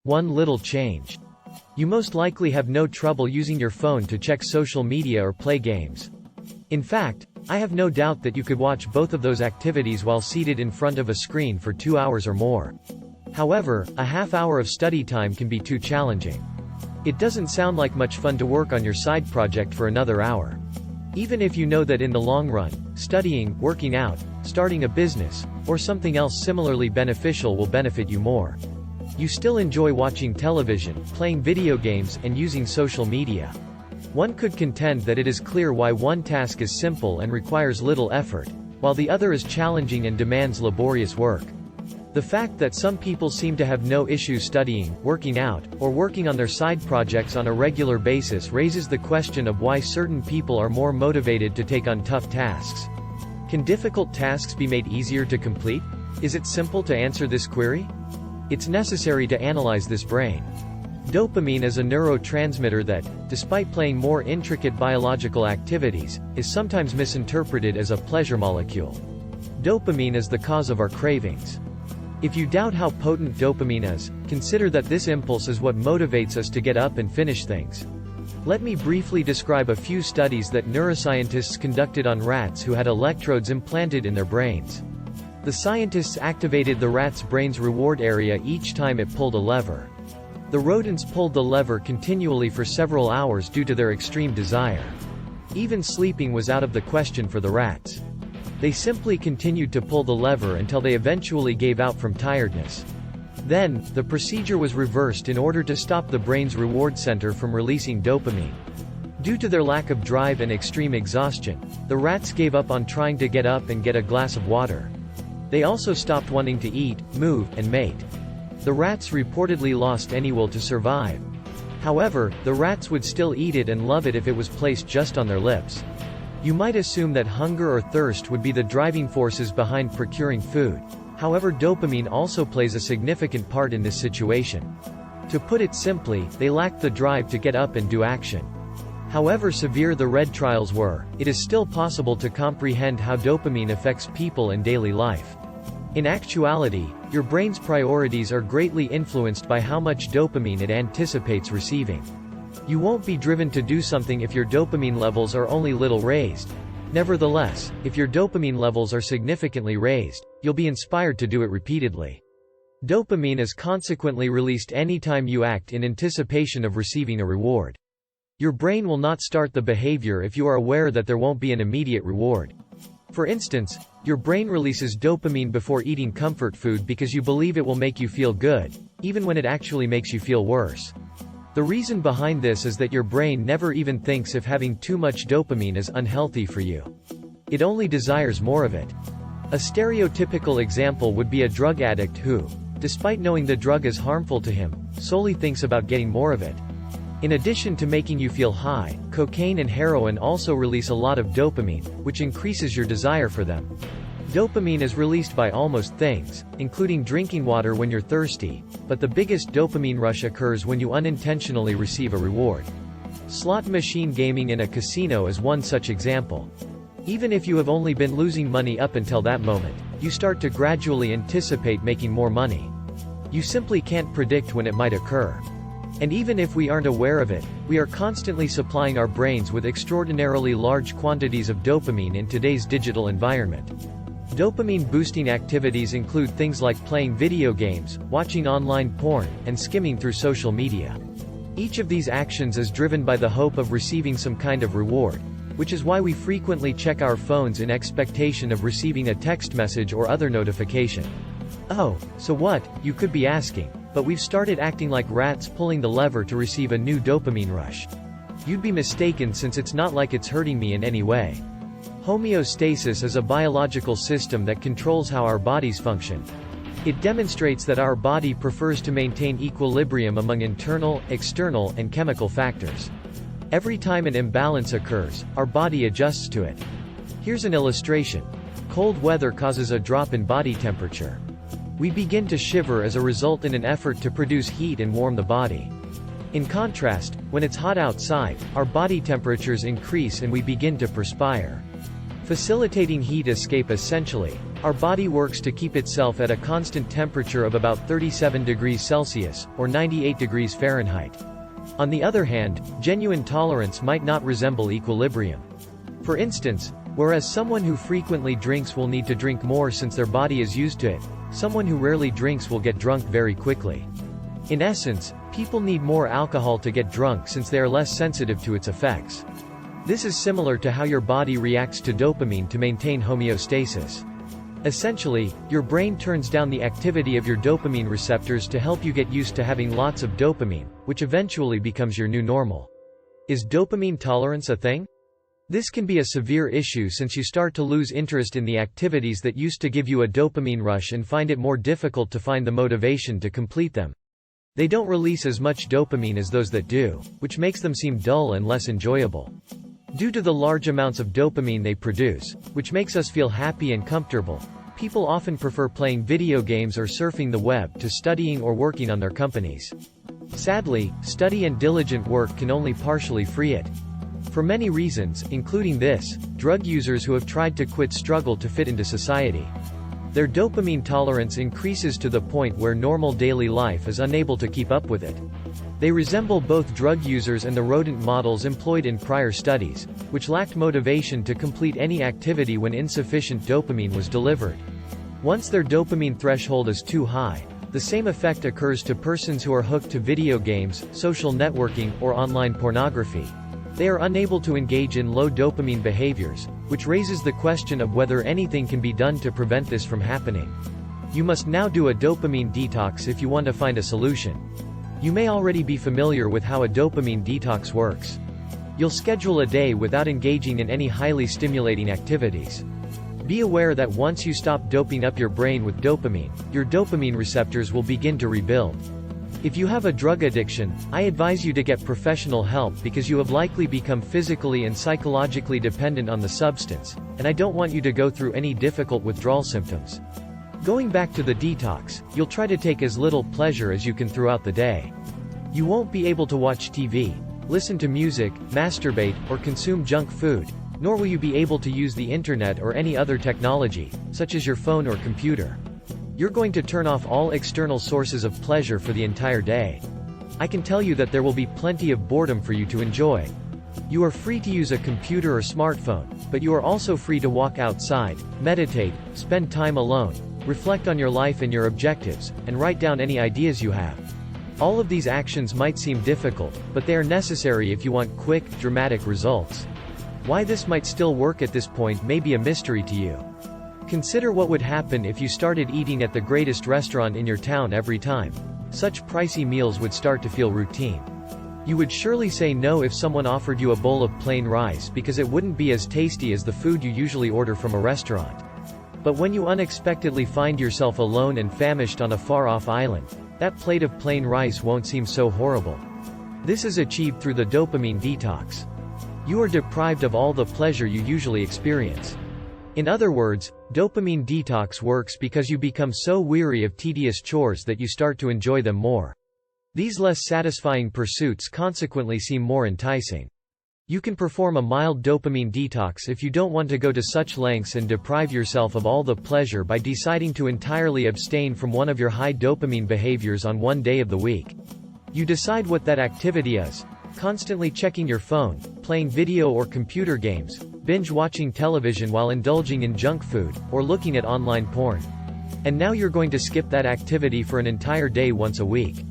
One little change. You most likely have no trouble using your phone to check social media or play games. In fact, I have no doubt that you could watch both of those activities while seated in front of a screen for 2 hours or more. However, a half hour of study time can be too challenging. It doesn't sound like much fun to work on your side project for another hour. Even if you know that in the long run, studying, working out, starting a business, or something else similarly beneficial will benefit you more. You still enjoy watching television, playing video games, and using social media. One could contend that it is clear why one task is simple and requires little effort, while the other is challenging and demands laborious work. The fact that some people seem to have no issue studying, working out, or working on their side projects on a regular basis raises the question of why certain people are more motivated to take on tough tasks. Can difficult tasks be made easier to complete? Is it simple to answer this query? It's necessary to analyze this brain. Dopamine is a neurotransmitter that, despite playing more intricate biological activities, is sometimes misinterpreted as a pleasure molecule. Dopamine is the cause of our cravings. If you doubt how potent dopamine is, consider that this impulse is what motivates us to get up and finish things. Let me briefly describe a few studies that neuroscientists conducted on rats who had electrodes implanted in their brains. The scientists activated the rat's brain's reward area each time it pulled a lever. The rodents pulled the lever continually for several hours due to their extreme desire. Even sleeping was out of the question for the rats. They simply continued to pull the lever until they eventually gave out from tiredness. Then, the procedure was reversed in order to stop the brain's reward center from releasing dopamine. Due to their lack of drive and extreme exhaustion, the rats gave up on trying to get up and get a glass of water. They also stopped wanting to eat, move, and mate. The rats reportedly lost any will to survive. However, the rats would still eat it and love it if it was placed just on their lips. You might assume that hunger or thirst would be the driving forces behind procuring food. However, dopamine also plays a significant part in this situation. To put it simply, they lacked the drive to get up and do action. However severe the red trials were, it is still possible to comprehend how dopamine affects people in daily life. In actuality, your brain's priorities are greatly influenced by how much dopamine it anticipates receiving. You won't be driven to do something if your dopamine levels are only little raised. Nevertheless, if your dopamine levels are significantly raised, you'll be inspired to do it repeatedly. Dopamine is consequently released anytime you act in anticipation of receiving a reward. Your brain will not start the behavior if you are aware that there won't be an immediate reward. For instance, your brain releases dopamine before eating comfort food because you believe it will make you feel good, even when it actually makes you feel worse. The reason behind this is that your brain never even thinks if having too much dopamine is unhealthy for you. It only desires more of it. A stereotypical example would be a drug addict who, despite knowing the drug is harmful to him, solely thinks about getting more of it. In addition to making you feel high, cocaine and heroin also release a lot of dopamine, which increases your desire for them. Dopamine is released by almost things, including drinking water when you're thirsty, but the biggest dopamine rush occurs when you unintentionally receive a reward. Slot machine gaming in a casino is one such example. Even if you have only been losing money up until that moment, you start to gradually anticipate making more money. You simply can't predict when it might occur. And even if we aren't aware of it, we are constantly supplying our brains with extraordinarily large quantities of dopamine in today's digital environment. Dopamine-boosting activities include things like playing video games, watching online porn, and skimming through social media. Each of these actions is driven by the hope of receiving some kind of reward, which is why we frequently check our phones in expectation of receiving a text message or other notification. Oh, so what, you could be asking, but we've started acting like rats pulling the lever to receive a new dopamine rush. You'd be mistaken, since it's not like it's hurting me in any way. Homeostasis is a biological system that controls how our bodies function. It demonstrates that our body prefers to maintain equilibrium among internal, external, and chemical factors. Every time an imbalance occurs, our body adjusts to it. Here's an illustration. Cold weather causes a drop in body temperature. We begin to shiver as a result in an effort to produce heat and warm the body. In contrast, when it's hot outside, our body temperatures increase and we begin to perspire. Facilitating heat escape essentially, Our body works to keep itself at a constant temperature of about 37 degrees Celsius, or 98 degrees Fahrenheit. On the other hand, genuine tolerance might not resemble equilibrium. For instance, whereas someone who frequently drinks will need to drink more since their body is used to it, someone who rarely drinks will get drunk very quickly. In essence, people need more alcohol to get drunk since they are less sensitive to its effects. This is similar to how your body reacts to dopamine to maintain homeostasis. Essentially, your brain turns down the activity of your dopamine receptors to help you get used to having lots of dopamine, which eventually becomes your new normal. Is dopamine tolerance a thing? This can be a severe issue since you start to lose interest in the activities that used to give you a dopamine rush and find it more difficult to find the motivation to complete them. They don't release as much dopamine as those that do, which makes them seem dull and less enjoyable. Due to the large amounts of dopamine they produce, which makes us feel happy and comfortable, people often prefer playing video games or surfing the web to studying or working on their companies. Sadly, study and diligent work can only partially free it. For many reasons, including this, drug users who have tried to quit struggle to fit into society. Their dopamine tolerance increases to the point where normal daily life is unable to keep up with it. They resemble both drug users and the rodent models employed in prior studies, which lacked motivation to complete any activity when insufficient dopamine was delivered. Once their dopamine threshold is too high, the same effect occurs to persons who are hooked to video games, social networking, or online pornography. They are unable to engage in low dopamine behaviors, which raises the question of whether anything can be done to prevent this from happening. You must now do a dopamine detox if you want to find a solution. You may already be familiar with how a dopamine detox works. You'll schedule a day without engaging in any highly stimulating activities. Be aware that once you stop doping up your brain with dopamine, your dopamine receptors will begin to rebuild. If you have a drug addiction, I advise you to get professional help because you have likely become physically and psychologically dependent on the substance, and I don't want you to go through any difficult withdrawal symptoms. Going back to the detox, you'll try to take as little pleasure as you can throughout the day. You won't be able to watch TV, listen to music, masturbate, or consume junk food, nor will you be able to use the internet or any other technology, such as your phone or computer. You're going to turn off all external sources of pleasure for the entire day. I can tell you that there will be plenty of boredom for you to enjoy. You are free to use a computer or smartphone, but you are also free to walk outside, meditate, spend time alone, reflect on your life and your objectives, and write down any ideas you have. All of these actions might seem difficult, but they are necessary if you want quick, dramatic results. Why this might still work at this point may be a mystery to you. Consider what would happen if you started eating at the greatest restaurant in your town every time. Such pricey meals would start to feel routine. You would surely say no if someone offered you a bowl of plain rice because it wouldn't be as tasty as the food you usually order from a restaurant. But when you unexpectedly find yourself alone and famished on a far-off island, that plate of plain rice won't seem so horrible. This is achieved through the dopamine detox. You are deprived of all the pleasure you usually experience. In other words, dopamine detox works because you become so weary of tedious chores that you start to enjoy them more. These less satisfying pursuits consequently seem more enticing. You can perform a mild dopamine detox if you don't want to go to such lengths and deprive yourself of all the pleasure by deciding to entirely abstain from one of your high dopamine behaviors on one day of the week. You decide what that activity is: constantly checking your phone, playing video or computer games, binge-watching television while indulging in junk food, or looking at online porn. And now you're going to skip that activity for an entire day once a week.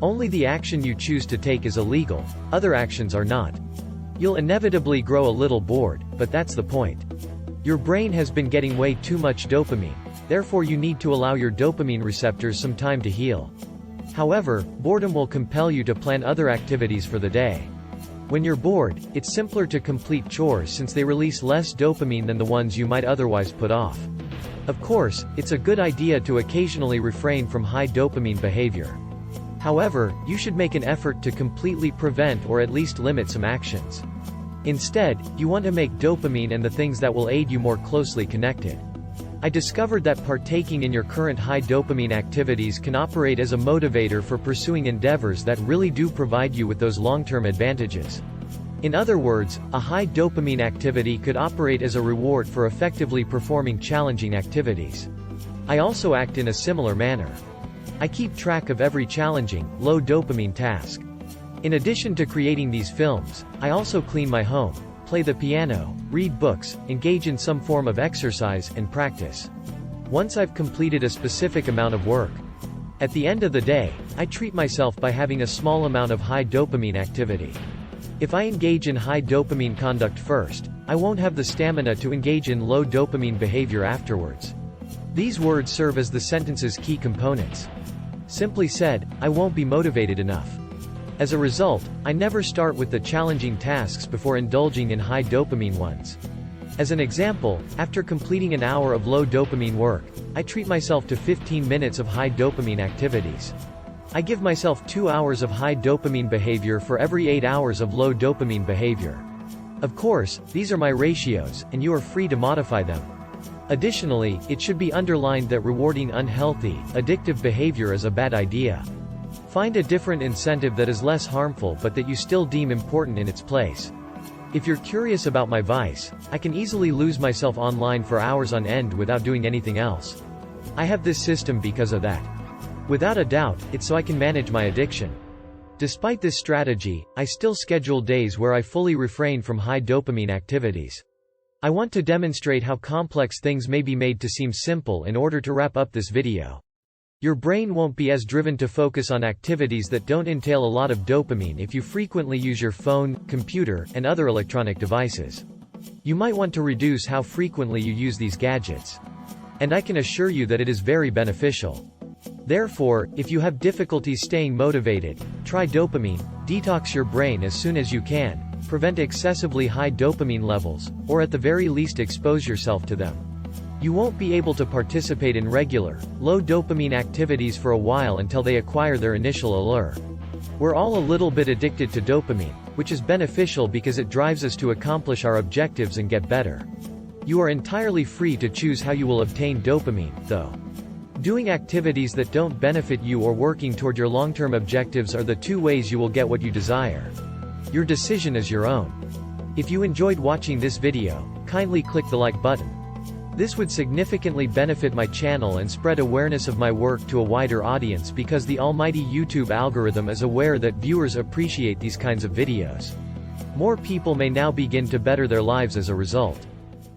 Only the action you choose to take is illegal, other actions are not. You'll inevitably grow a little bored, but that's the point. Your brain has been getting way too much dopamine, therefore you need to allow your dopamine receptors some time to heal. However, boredom will compel you to plan other activities for the day. When you're bored, it's simpler to complete chores since they release less dopamine than the ones you might otherwise put off. Of course, it's a good idea to occasionally refrain from high dopamine behavior. However, you should make an effort to completely prevent or at least limit some actions. Instead, you want to make dopamine and the things that will aid you more closely connected. I discovered that partaking in your current high dopamine activities can operate as a motivator for pursuing endeavors that really do provide you with those long-term advantages. In other words, a high dopamine activity could operate as a reward for effectively performing challenging activities. I also act in a similar manner. I keep track of every challenging, low dopamine task. In addition to creating these films, I also clean my home, play the piano, read books, engage in some form of exercise, and practice. Once I've completed a specific amount of work, at the end of the day, I treat myself by having a small amount of high dopamine activity. If I engage in high dopamine conduct first, I won't have the stamina to engage in low dopamine behavior afterwards. These words serve as the sentence's key components. Simply said, I won't be motivated enough. As a result, I never start with the challenging tasks before indulging in high dopamine ones. As an example, after completing an hour of low dopamine work, I treat myself to 15 minutes of high dopamine activities. I give myself 2 hours of high dopamine behavior for every 8 hours of low dopamine behavior. Of course, these are my ratios, and you are free to modify them. Additionally, it should be underlined that rewarding unhealthy, addictive behavior is a bad idea. Find a different incentive that is less harmful but that you still deem important in its place. If you're curious about my vice, I can easily lose myself online for hours on end without doing anything else. I have this system because of that. Without a doubt, it's so I can manage my addiction. Despite this strategy, I still schedule days where I fully refrain from high dopamine activities. I want to demonstrate how complex things may be made to seem simple in order to wrap up this video. Your brain won't be as driven to focus on activities that don't entail a lot of dopamine if you frequently use your phone, computer, and other electronic devices. You might want to reduce how frequently you use these gadgets. And I can assure you that it is very beneficial. Therefore, if you have difficulties staying motivated, try dopamine, detox your brain as soon as you can, prevent excessively high dopamine levels, or at the very least expose yourself to them. You won't be able to participate in regular, low dopamine activities for a while until they acquire their initial allure. We're all a little bit addicted to dopamine, which is beneficial because it drives us to accomplish our objectives and get better. You are entirely free to choose how you will obtain dopamine, though. Doing activities that don't benefit you or working toward your long-term objectives are the two ways you will get what you desire. Your decision is your own. If you enjoyed watching this video, kindly click the like button. This would significantly benefit my channel and spread awareness of my work to a wider audience because the almighty YouTube algorithm is aware that viewers appreciate these kinds of videos. More people may now begin to better their lives as a result.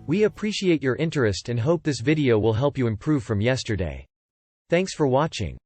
We appreciate your interest and hope this video will help you improve from yesterday. Thanks for watching.